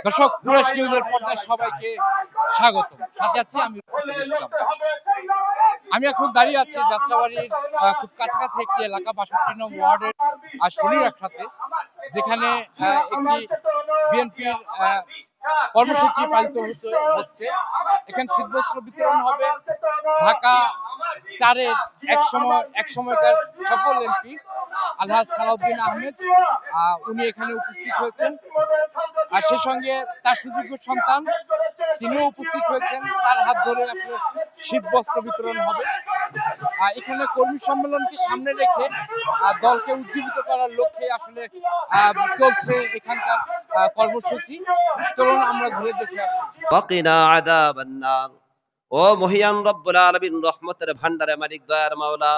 দর্শক, কুরাইশ নিউজের পর্দায় সবাইকে স্বাগত। সাথে আছি আমি রফিকুল ইসলাম। আমি এখন দাঁড়িয়ে আছি যাত্রাবাড়ির খুব কাছাকাছি একটি এলাকা ৬২ নং ওয়ার্ডের শনিরাখাতে, যেখানে একটি বিএনপির কর্মসূচি পালিত হচ্ছে। এখানে শীতবস্ত্র বিতরণ হবে। ঢাকা ৪-এর এক সময়কার সফল এমপি আলহাজ সালাউদ্দিন আহমেদ উনি এখানে উপস্থিত হয়েছেন, আর সেই সঙ্গে তার সুযোগ্য সন্তান তিনিও উপস্থিত হয়েছেন। তার হাত ধরে আসলে শীতবস্ত্র বিতরণ হবে। এখানে কর্মী সম্মেলনকে সামনে রেখে দলকে উজ্জীবিত করার লক্ষ্যে আসলে চলছে এখানকার কর্মসূচি। চলুন আমরা ঘুরে দেখে আসি। ওয়াকিনা আযাবান নার। ও মহিয়ান রব্বুল আলামিন, রহমতের ভান্ডারে মালিক, দয়ার মাওলা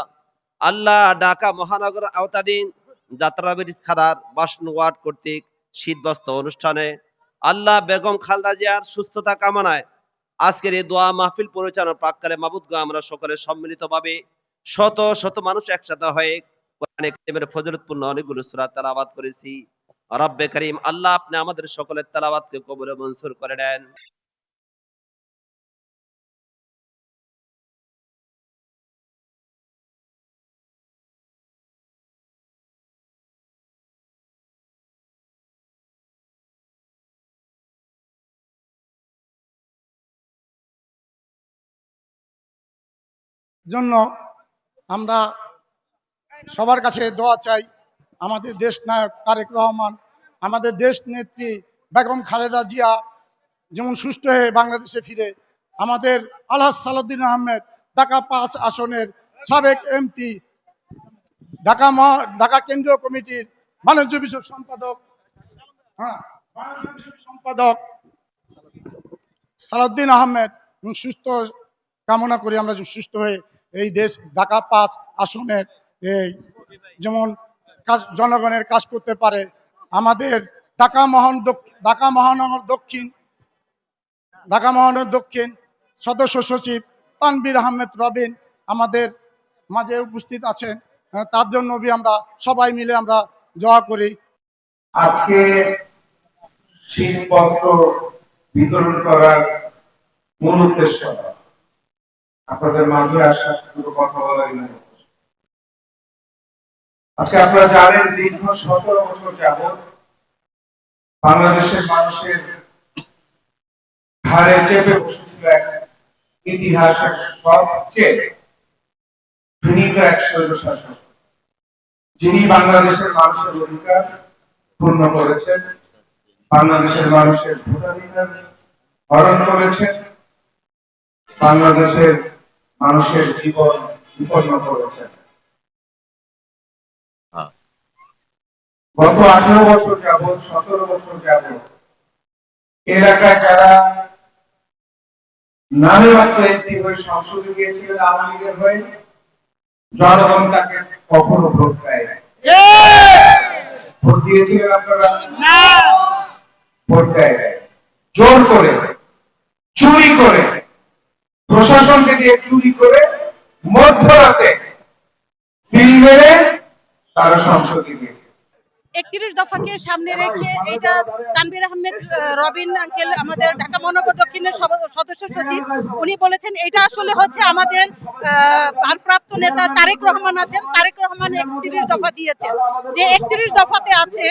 আল্লাহ, ঢাকা মহানগর আওতাধীন যাত্রাবাড়ি থানার ৫২ ওয়ার্ড কর্তৃক শীতবস্ত্র অনুষ্ঠানে আল্লাহ বেগম খালেদা জিয়ার সুস্থতা কামনায় আজকের এই দোয়া মাহফিল পরিচালনার প্রাক্কালে মাবুদগো আমরা সকলে সম্মিলিতভাবে শত শত মানুষ একসাথে হয়ে কোরআনে কারীমের ফজিলতপূর্ণ অনেকগুলো সূরা তেলাওয়াত করেছি। রব্বে করিম আল্লাহ, আপনি আমাদের সকলের তেলাওয়াতকে কবুল ও মঞ্জুর করে নেন। জন্য আমরা সবার কাছে দোয়া চাই। আমাদের দেশ নায়ক তারেক রহমান, আমাদের দেশ নেত্রী বেগম খালেদা জিয়া যেমন সুস্থ হয়ে বাংলাদেশে ফিরে, আমাদের আলহাজ সালাউদ্দিন আহমেদ ঢাকা ৫ আসনের সাবেক এমপি, ঢাকা কেন্দ্রীয় কমিটির বাণিজ্য বিষয়ক সম্পাদক সালাউদ্দিন আহমেদ সুস্থ কামনা করি। আমরা সুস্থ হয়ে এই দেশ ঢাকা ৫ আসনের এই যেমন জনগণের কাজ করতে পারে। আমাদের ঢাকা মহানগর দক্ষিণ সদস্য সচিব তানভীর আহমেদ রবিন আমাদের মাঝে উপস্থিত আছেন। তার জন্য আমরা সবাই মিলে আমরা দোয়া করি। আজকে শীতবস্ত্র বিতরণ করার মূল উদ্দেশ্য আপনাদের মাঝে আসা, দুটো কথা বলার। আজকে আপনারা জানেন, দীর্ঘ ১৭ বছর যাবৎ বাংলাদেশের মানুষের ঘাড়ে চেপে বসেছিল এক ইতিহাসের সবচেয়ে ঘৃণিত এক স্বৈরশাসক, যিনি বাংলাদেশের মানুষের অধিকার পূর্ণ করেছেন, বাংলাদেশের মানুষের ভোটাধিকার হরণ করেছেন, বাংলাদেশের মানুষের জীবন বিপন্ন করেছেন। গত 18 বছর যাবৎ, 17 বছর যাবৎ এলাকায় যারা নামে মাত্র এমপি হয়ে সংসদে গিয়েছিলেন আওয়ামী লীগের হয়ে, জনগণ তাকে কখনো ভোট দেয় নাই। ভোট দিয়েছিলেন আপনারা? ভোট দেয় নাই। জোর করে, চুরি করে, প্রশাসনকে দিয়ে চুরি করে, মধ্যরাতে সিল মেরে তারা সংসদে গিয়েছে। ৩১ দফাকে সামনে রেখে এটা তানভীর আহমেদ রবিন আঙ্কেল, আমাদের ঢাকা মহানগর দক্ষিণের সদস্য সচিব, উনি বলেছেন এটা আসলে হচ্ছে আমাদের ভারপ্রাপ্ত নেতা তারেক রহমান আছেন, তারেক রহমান ৩১ দফা দিয়েছেন। যে ৩১ দফাতে আছে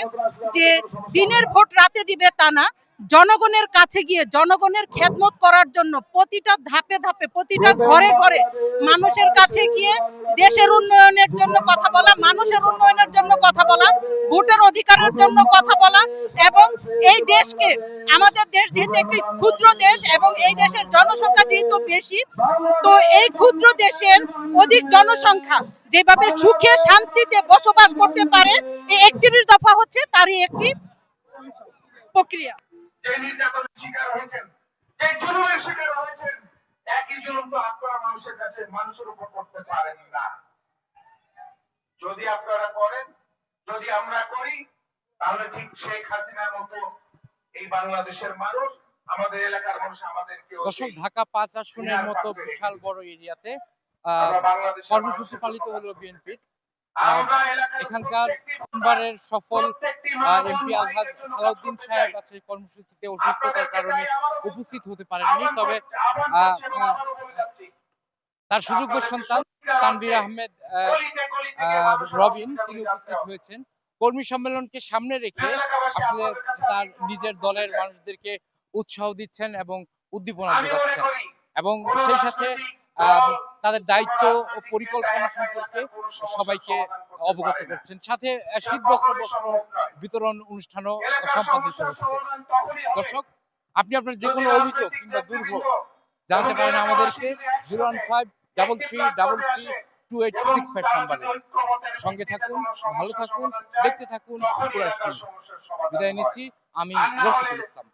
যে দিনের ভোট রাতে দিবে তা না, জনগণের কাছে গিয়ে জনগণের খেদমত করার জন্য প্রতিটা ধাপে ধাপে, প্রতিটা ঘরে ঘরে মানুষের কাছে গিয়ে দেশের উন্নয়নের জন্য কথা বলা, মানুষের উন্নয়নের জন্য কথা বলা, ভোটের অধিকারের জন্য কথা বলা, এবং এই দেশকে, আমাদের দেশ যেহেতু একটি ক্ষুদ্র দেশ এবং এই দেশের জনসংখ্যা যেহেতু বেশি, তো এই ক্ষুদ্র দেশের অধিক জনসংখ্যা যেভাবে সুখে শান্তিতে বসবাস করতে পারে, এই ৩১ দফা হচ্ছে তারই একটি প্রক্রিয়া। যে নির্যাতনের শিকার হয়েছেন, যে জুলুমের শিকার হয়েছেন, একই জুলুম তো আপনারা মানুষের কাছে, মানুষের উপর করতে পারেন না। যদি আপনারা করেন, যদি আমরা করি, তাহলে ঠিক শেখ হাসিনার মতো এই বাংলাদেশের মানুষ, আমাদের এলাকার মানুষ আমাদেরকে। দর্শক, ঢাকা ৫ আসনের মতো বিশাল বড় এরিয়াতে কর্মসূচি পালিত হলো বিএনপির। এখানকার তিনবারের সফল এমপি আলহাজ সালাউদ্দিন সাহেব আজকে কর্মসূচিতে অসুস্থতার কারণে উপস্থিত হতে পারেননি, তবে তার সুযোগ্য সন্তান তানভীর আহমেদ রবিন তিনি উপস্থিত হয়েছেন। কর্মী সম্মেলনকে সামনে রেখে আসলে তার নিজের দলের মানুষদেরকে উৎসাহ দিচ্ছেন এবং উদ্দীপনা যোগাচ্ছেন, এবং সেই সাথে তাদের দায়িত্ব ও পরিকল্পনা সম্পর্কে সবাইকে অবগত করছেন। সাথে শীত বস্ত্র বিতরণ অনুষ্ঠানও সম্পাদিত হচ্ছে। দর্শক, আপনি আপনার যে কোনো অভিযোগ কিংবা দুর্ভোগ জানতে পারেন আমাদেরকে 01533332865 নম্বরে। সঙ্গে থাকুন, ভালো থাকুন, দেখতে থাকুন কুরাইশ নিউজ। বিদায় নিচ্ছি, আমি রফিকুল ইসলাম।